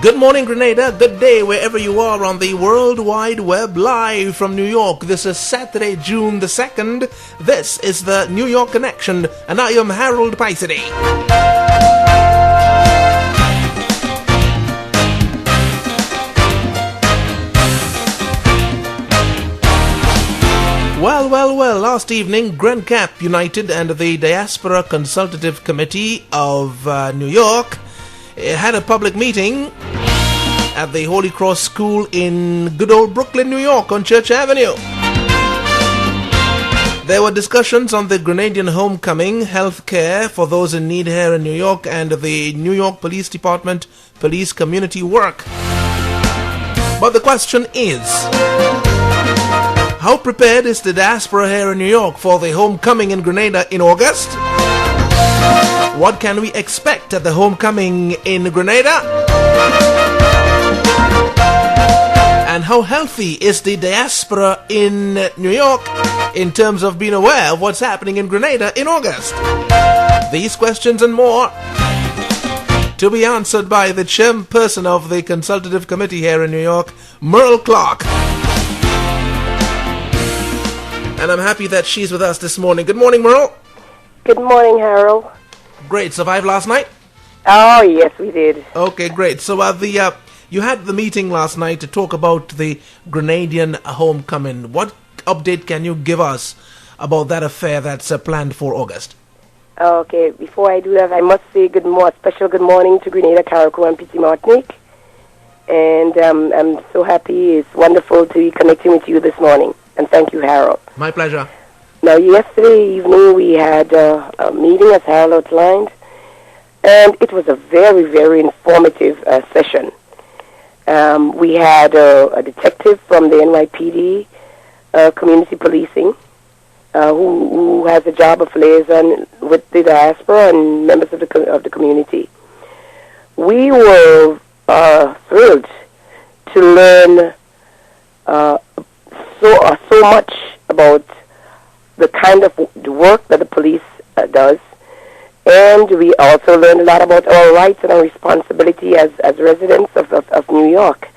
Good morning, Grenada. Good day wherever you are on the World Wide Web, live from New York. This is Saturday, June the 2nd. This is the New York Connection, and I am Harold Paisity. Well, last evening, GrenCap United and the Diaspora Consultative Committee of New York had a public meeting at the Holy Cross School in good old Brooklyn, New York on Church Avenue. There were discussions on the Grenadian homecoming, health care for those in need here in New York, and the New York Police Department police community work. But the question is, how prepared is the diaspora here in New York for the homecoming in Grenada in August? What can we expect at the homecoming in Grenada? And how healthy is the diaspora in New York in terms of being aware of what's happening in Grenada in August? These questions and more to be answered by the chairperson of the consultative committee here in New York, Merle Clark. And I'm happy that she's with us this morning. Good morning, Merle. Good morning, Harold. Great. Survived last night? Oh, yes, we did. Okay, great. So you had the meeting last night to talk about the Grenadian homecoming. What update can you give us about that affair that's planned for August? Okay, before I do that, I must say special good morning to Grenada, Carriacou, and Petit Martinique. And I'm so happy. It's wonderful to be connecting with you this morning. And thank you, Harold. My pleasure. Now, yesterday evening we had a meeting, as Harold outlined, and it was a very, very informative session. We had a detective from the NYPD, community policing, who has a job of liaison with the diaspora and members of the community. We were thrilled to learn so much about the kind of work that the police does, and we also learned a lot about our rights and our responsibility as residents of New York.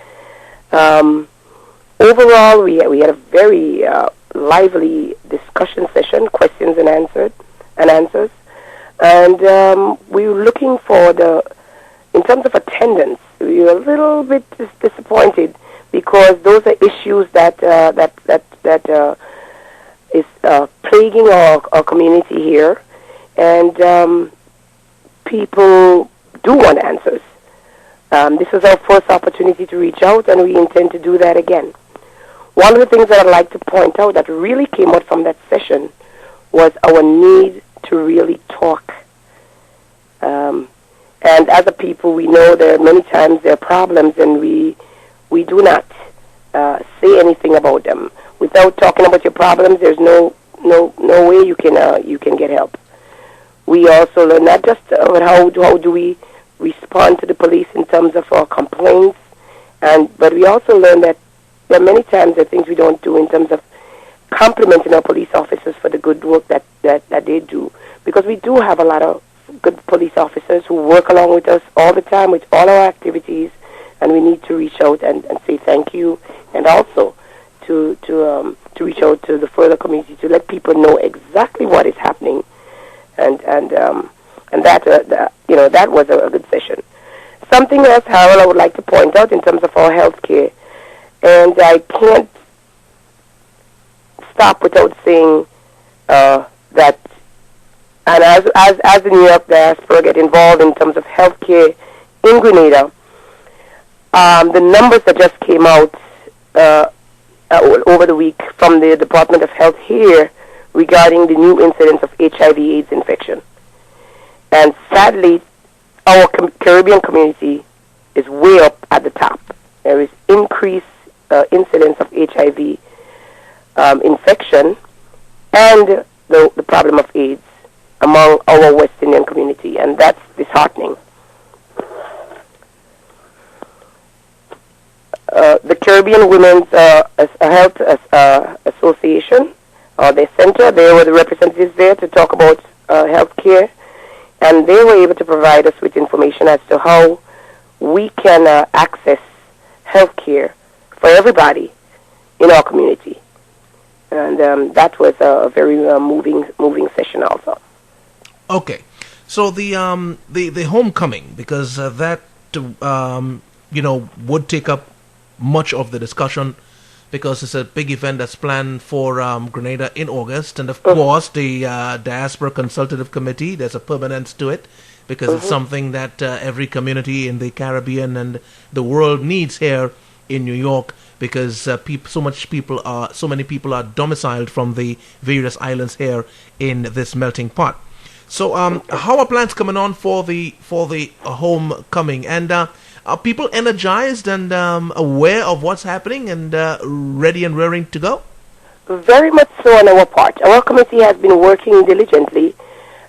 Overall, we had a very lively discussion session, questions and answers, and we were looking for in terms of attendance, we were a little bit disappointed because those are issues that is plaguing our community here, and people do want answers. This is our first opportunity to reach out, and we intend to do that again. One of the things that I'd like to point out that really came out from that session was our need to really talk. And as a people, we know there many times there are problems, and we do not say anything about them. Without talking about your problems, there's no way you can get help. We also learn not just about how do we respond to the police in terms of our complaints, but we also learn that there are many times there are things we don't do in terms of complimenting our police officers for the good work that they do, because we do have a lot of good police officers who work along with us all the time with all our activities, and we need to reach out and say thank you, and also to reach out to the further community to let people know exactly what is happening, and that was a good session. Something else, Harold, I would like to point out in terms of our health care, and I can't stop without saying that, and as the New York diaspora get involved in terms of health care in Grenada, the numbers that just came out over the week from the Department of Health here regarding the new incidence of HIV/AIDS infection. And sadly, our Caribbean community is way up at the top. There is increased incidence of HIV infection and the problem of AIDS among our West Indian community, and that's disheartening. The Caribbean Women's Health Association, their center, there were the representatives there to talk about health care, and they were able to provide us with information as to how we can access health care for everybody in our community. And that was a very moving session also. Okay, so the homecoming, because that would take up much of the discussion, because it's a big event that's planned for Grenada in August, and of course the Diaspora Consultative Committee, there's a permanence to it, because it's something that every community in the Caribbean and the world needs here in New York, because so many people are domiciled from the various islands here in this melting pot. So how are plans coming on for the homecoming, and are people energized and aware of what's happening and ready and raring to go? Very much so on our part. Our committee has been working diligently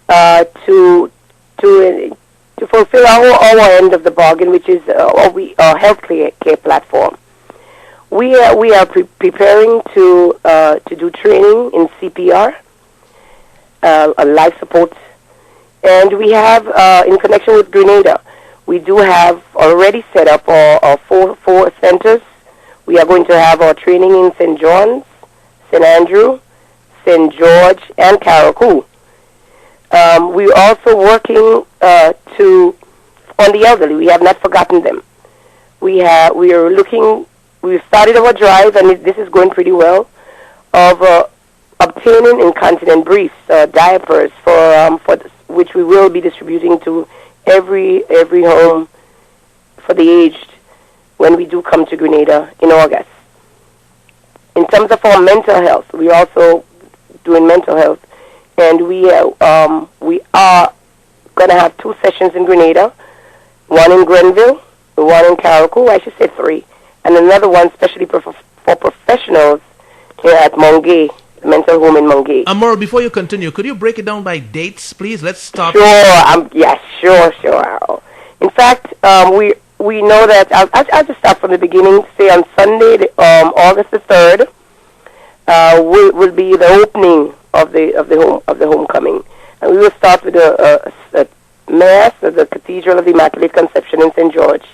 to fulfill our end of the bargain, which is our health care platform. We are preparing to do training in CPR, a life support, and we have in connection with Grenada, we do have already set up our four centers. We are going to have our training in St. John's, St. Andrew, St. George, and Carriacou. We're also working on the elderly. We have not forgotten them. We started our drive, and this is going pretty well, of obtaining incontinent briefs, diapers, which we will be distributing to every home for the aged when we do come to Grenada in August. In terms of our mental health, we're also doing mental health, and we are going to have 2 sessions in Grenada, one in Grenville, one in Carriacou, I should say 3, and another one specially for professionals here at Mongay, the mental home in Mongay. Amor, before you continue, could you break it down by dates, please? Let's start. Sure. Yes, sure. In fact, we know that I'll just start from the beginning. Say on Sunday, August the 3rd, will be the opening of the homecoming, and we will start with a mass at the Cathedral of the Immaculate Conception in St. George,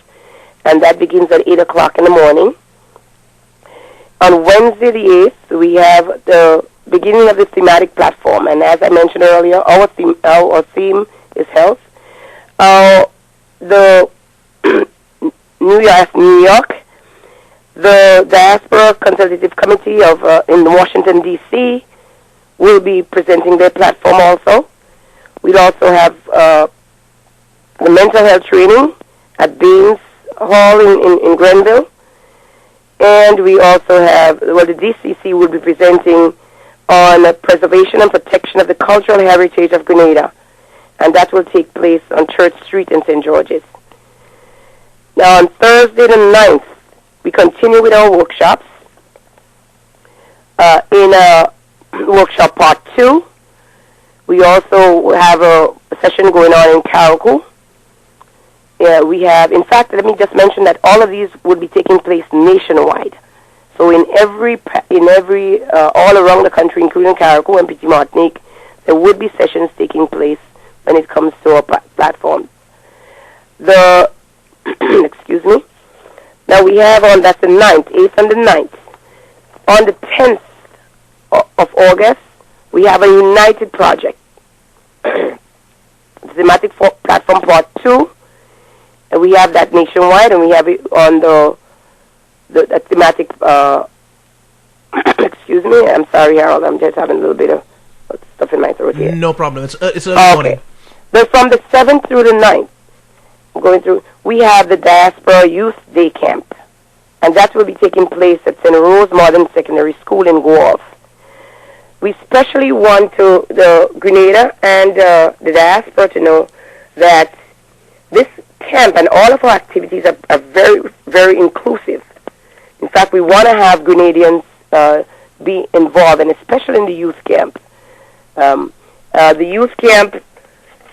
and that begins at 8 o'clock in the morning. On Wednesday the 8th, we have the beginning of the thematic platform, and as I mentioned earlier, our theme is health. The New York, the Diaspora Consultative Committee in Washington, D.C. will be presenting their platform also. We'll also have the mental health training at Baines Hall in Grenville. And we also have, the DCC will be presenting on preservation and protection of the cultural heritage of Grenada. And that will take place on Church Street in St. George's. Now, on Thursday the 9th, we continue with our workshops. In workshop part 2, we also have a session going on in Carriacou. We have, in fact, let me just mention that all of these will be taking place nationwide. So in every all around the country, including Carriacou and Petit Martinique, there would be sessions taking place when it comes to our platform. Excuse me. Now we have that's the 9th, 8th and the 9th. On the 10th of August, we have a United Project. Thematic platform part 2. And we have that nationwide, and we have it on the thematic, excuse me, I'm sorry, Harold, I'm just having a little bit of stuff in my throat here. No problem, it's early morning. But from the 7th through the 9th, we have the Diaspora Youth Day Camp, and that will be taking place at St. Rose Modern Secondary School in Guelph. We especially want the Grenada and the Diaspora to know that this camp and all of our activities are very, very inclusive. In fact, we want to have Grenadians be involved, and especially in the youth camp. At the youth camp,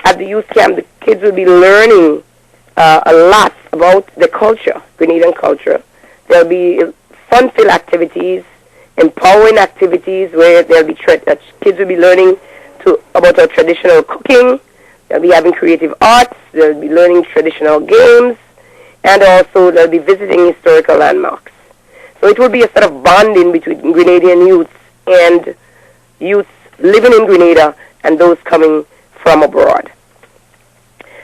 the kids will be learning a lot about the culture, Grenadian culture. There'll be fun-filled activities, empowering activities where kids will be learning about our traditional cooking. They'll be having creative arts. They'll be learning traditional games. and also they'll be visiting historical landmarks. So it will be a sort of bonding between Grenadian youths and youths living in Grenada and those coming from abroad.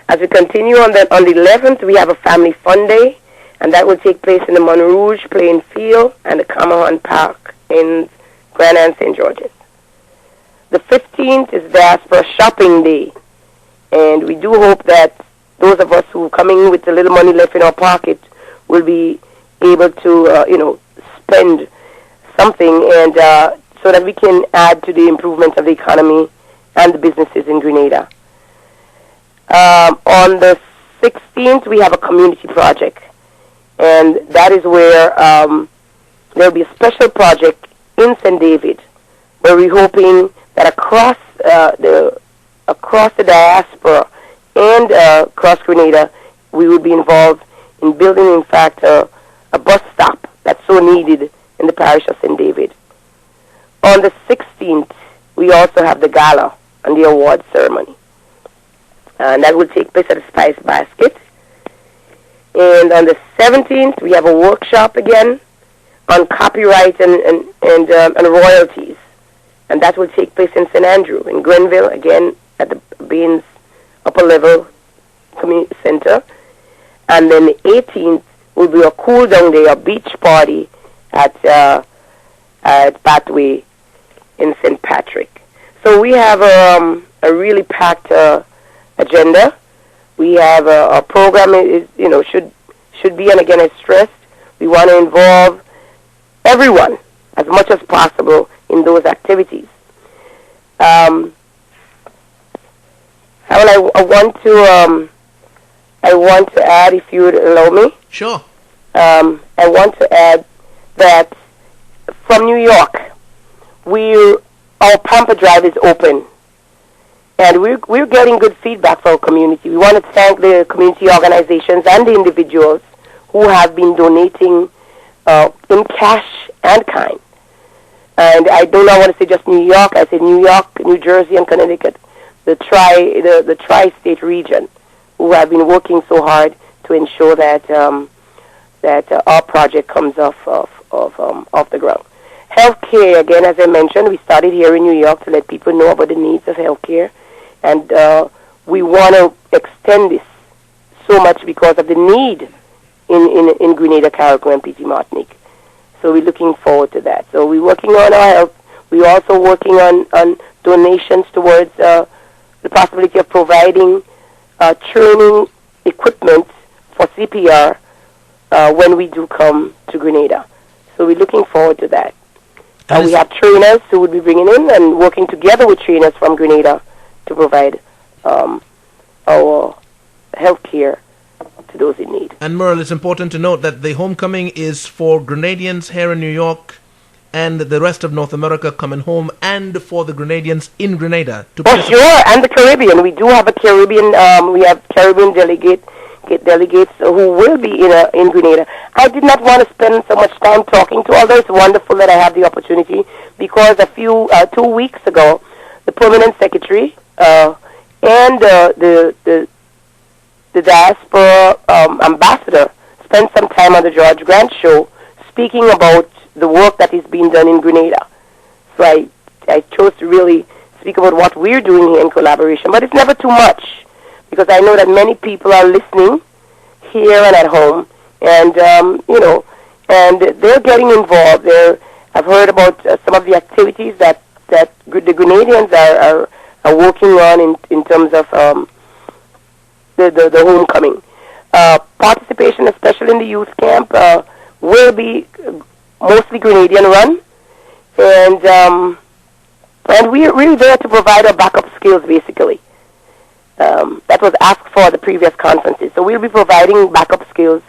As we continue on the 11th, we have a family fun day, and that will take place in the Montrouge playing field and the Camaron Park in Grand Anse St. George's. The 15th is Diaspora Shopping Day, and we do hope that those of us who are coming with a little money left in our pocket will be able to, spend something, and so that we can add to the improvement of the economy and the businesses in Grenada. On the 16th, we have a community project, and that is where there will be a special project in St. David, where we're hoping that across the diaspora and across Grenada, we will be involved in building, in fact, a bus stop that's so needed in the parish of St. David. On the 16th, we also have the gala and the award ceremony. And that will take place at the Spice Basket. And on the 17th, we have a workshop again on copyright and royalties. And that will take place in St. Andrew, in Grenville, again at the Baines Upper Level Community Center. And then the 18th will be a cool down day, a beach party at Pathway in St. Patrick. So we have a really packed agenda. We have a program should be, and again as stressed, we want to involve everyone as much as possible in those activities. I want to add, if you would allow me. Sure. I want to add that from New York, our Pampa Drive is open, and we're getting good feedback from our community. We want to thank the community organizations and the individuals who have been donating in cash and kind. And I do not want to say just New York. I say New York, New Jersey, and Connecticut, the tri-state region, who have been working so hard to ensure that our project comes off the ground. Healthcare, again, as I mentioned, we started here in New York to let people know about the needs of healthcare, and we want to extend this so much because of the need in Grenada, Carriacou, and PT Martinique. So we're looking forward to that. So we're working on our health. We're also working on donations towards the possibility of providing training equipment for CPR when we do come to Grenada. So we're looking forward to that. We have trainers who will be bringing in and working together with trainers from Grenada to provide our health care to those in need. And Merle, it's important to note that the homecoming is for Grenadians here in New York and the rest of North America coming home, and for the Grenadians in Grenada. Sure, and the Caribbean. We do have a Caribbean, we have Caribbean delegates who will be in Grenada. I did not want to spend so much time talking to others. It's wonderful that I have the opportunity, because 2 weeks ago, the permanent secretary and the diaspora ambassador spent some time on the George Grant Show speaking about the work that is being done in Grenada. So I chose to really speak about what we're doing here in collaboration, but it's never too much, because I know that many people are listening here and at home, and and they're getting involved. I've heard about some of the activities that the Grenadians are working on in terms of the homecoming. Participation, especially in the youth camp, will be mostly Grenadian run, and we're really there to provide our backup skills, basically. That was asked for at the previous conferences. So we'll be providing backup skills,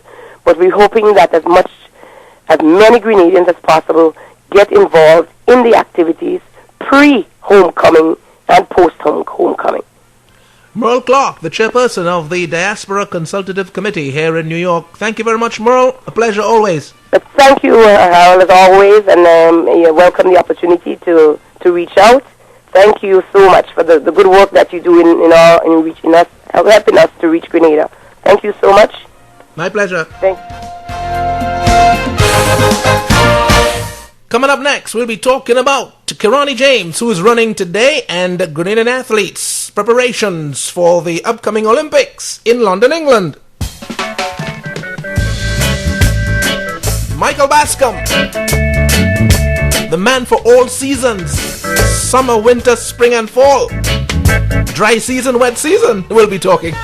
but we're hoping that as many Grenadians as possible get involved in the activities pre-homecoming and post-homecoming. Merle Clark, the chairperson of the Diaspora Consultative Committee here in New York. Thank you very much, Merle. A pleasure always. Thank you, Harold, as always, and welcome the opportunity to reach out. Thank you so much for the good work that you do in reaching us, helping us to reach Grenada. Thank you so much. My pleasure. Thanks. Coming up next, we'll be talking about Kirani James, who is running today, and Grenadian athletes' preparations for the upcoming Olympics in London, England. Michael Bascom, the man for all seasons, summer, winter, spring and fall, dry season, wet season, we'll be talking.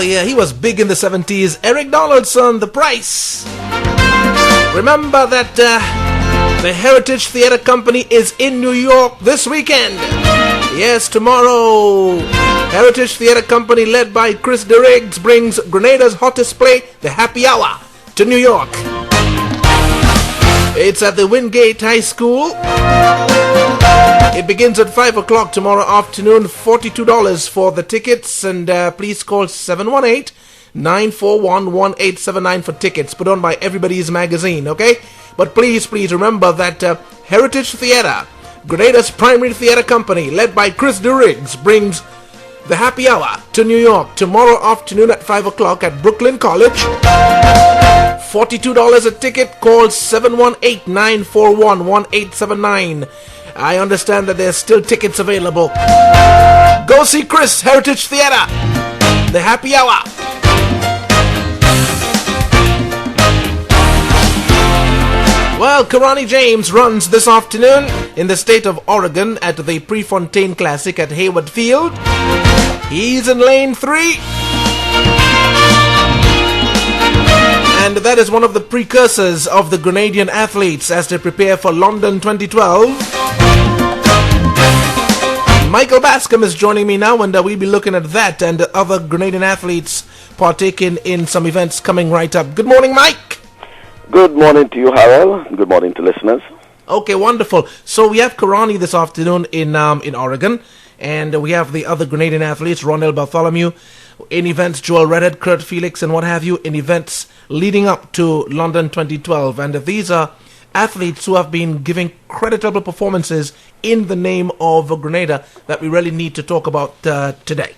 He was big in the 70s. Eric Donaldson, The Price. Remember that the Heritage Theatre Company is in New York this weekend. Yes, tomorrow. Heritage Theatre Company, led by Chris DeRiggs, brings Grenada's hottest play, The Happy Hour, to New York. It's at the Wingate High School. It begins at 5 o'clock tomorrow afternoon. $42 for the tickets, and please call 718-941-1879 for tickets. Put on by Everybody's Magazine, okay? But please remember that Heritage Theatre, Grenada's primary theatre company, led by Chris DeRiggs, brings The Happy Hour to New York tomorrow afternoon at 5 o'clock at Brooklyn College. $42 a ticket. Call 718-941-1879. I understand that there's still tickets available. Go see Chris, Heritage Theatre, The Happy Hour. Well, Kirani James runs this afternoon in the state of Oregon at the Prefontaine Classic at Hayward Field. He's in lane 3. And that is one of the precursors of the Grenadian athletes as they prepare for London 2012. Michael Bascom is joining me now, and we'll be looking at that and other Grenadian athletes partaking in some events coming right up. Good morning, Mike. Good morning to you, Harold. Good morning to listeners. Okay, wonderful. So we have Kirani this afternoon in Oregon, and we have the other Grenadian athletes, Ronel Bartholomew, in events, Joel Redhead, Kurt Felix, and what have you, in events leading up to London 2012. And these are athletes who have been giving creditable performances in the name of Grenada that we really need to talk about today.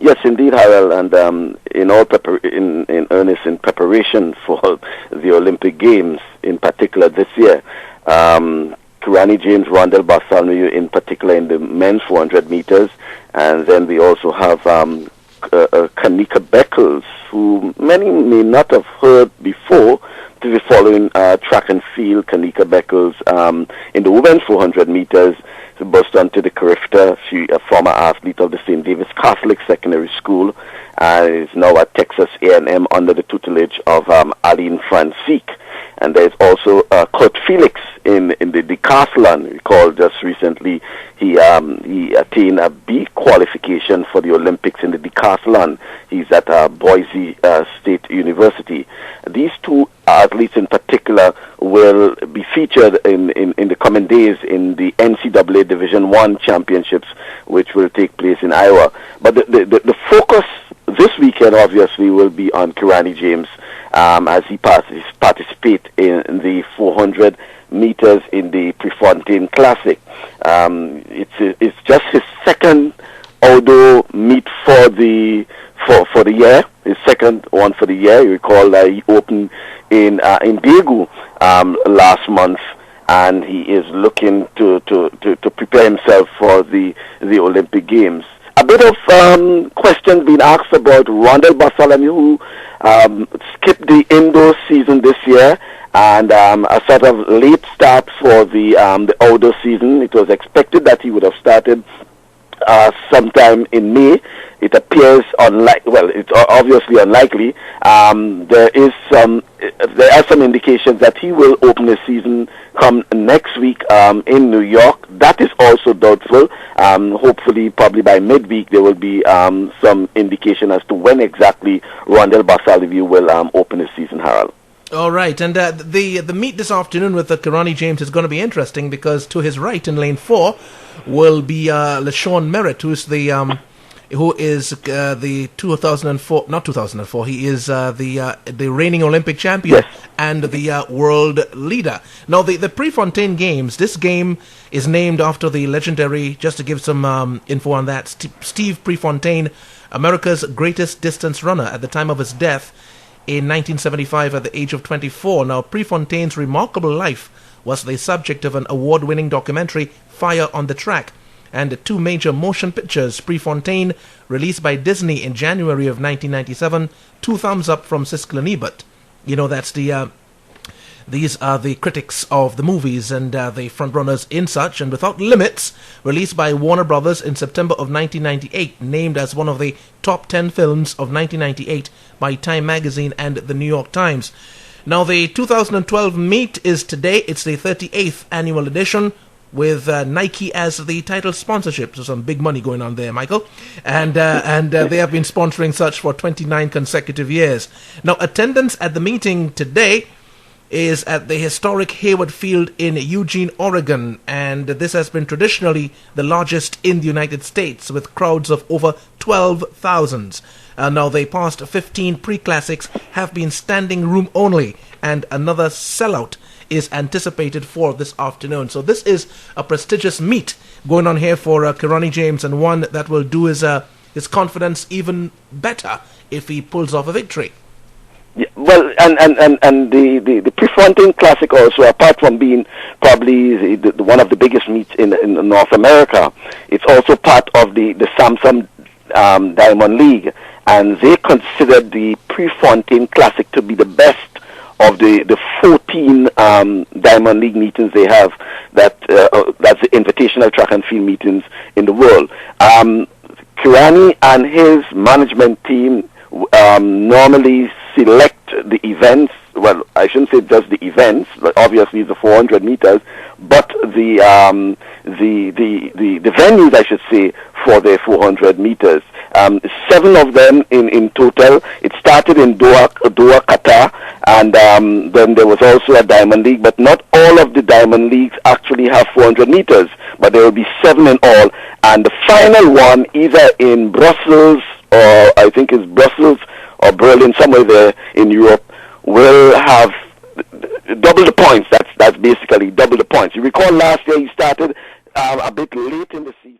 Yes, indeed, Harold, and in earnest in preparation for the Olympic Games, in particular this year, Kirani James, Ronel Bartholomew, in particular in the men's 400 meters, and then we also have Kanika Beckles, who many may not have heard before, to the following track and field: Kanika Beckles in the women's 400 meters. Boston to the Carifta, she a former athlete of the St. David's Catholic Secondary School, is now at Texas A&M under the tutelage of Aline Francisque. And there's also Kurt Felix in the decathlon. Recall just recently he attained a B qualification for the Olympics in the decathlon. He's at Boise State University. These two athletes in particular will be featured in the coming days in the NCAA Division I championships, which will take place in Iowa. But the focus this weekend obviously will be on Kirani James as he participate in the 400 meters in the Prefontaine Classic. It's just his second outdoor meet for the year. His second one for the year. You recall he opened in Daegu last month, and he is looking to prepare himself for the Olympic Games. A bit of questions being asked about Rondell Bartholomew, who skipped the indoor season this year, and a sort of late start for the outdoor season. It was expected that he would have started sometime in May. It appears it's obviously unlikely. There are some indications that he will open the season come next week in New York. That is also doubtful. Hopefully, probably by midweek, there will be some indication as to when exactly Rondell Bartholomew will open his season, Harold. All right, and the meet this afternoon with Kirani James is going to be interesting because to his right in lane 4 will be LaShawn Merritt, who is the 2004, not 2004. He is the reigning Olympic champion, yes, and the world leader. Now, the Prefontaine Games. This game is named after the legendary. Just to give some info on that, Steve Prefontaine, America's greatest distance runner at the time of his death in 1975 at the age of 24. Now, Prefontaine's remarkable life was the subject of an award-winning documentary, Fire on the Track, and 2 major motion pictures. Prefontaine, released by Disney in January of 1997, 2 thumbs up from Siskel and Ebert. You know, that's these are the critics of the movies and the frontrunners in such, and Without Limits, released by Warner Brothers in September of 1998, named as one of the top 10 films of 1998 by Time Magazine and the New York Times. Now, the 2012 meet is today. It's the 38th annual edition, with Nike as the title sponsorship. So some big money going on there, Michael. And they have been sponsoring such for 29 consecutive years. Now, attendance at the meeting today is at the historic Hayward Field in Eugene, Oregon, and this has been traditionally the largest in the United States, with crowds of over 12,000. Now, the past 15 pre-classics have been standing room only, and another sellout is anticipated for this afternoon. So this is a prestigious meet going on here for Kirani James, and one that will do his confidence even better if he pulls off a victory. Yeah, well, and the Prefontaine Classic also, apart from being probably the one of the biggest meets in North America, it's also part of the Samsung Diamond League, and they consider the Prefontaine Classic to be the best of the 14 Diamond League meetings they have. That's the invitational track and field meetings in the world. Kirani and his management team normally select the events. Well, I shouldn't say just the events, but obviously the 400 meters, but the venues, I should say, for the 400 meters. 7 of them in total. It started in Doha, Qatar, and then there was also a Diamond League, but not all of the Diamond Leagues actually have 400 meters, but there will be 7 in all, and the final one, either in Brussels, or I think it's Brussels or Berlin, somewhere there in Europe, will have double the points. That's basically double the points. You recall last year he started a bit late in the season.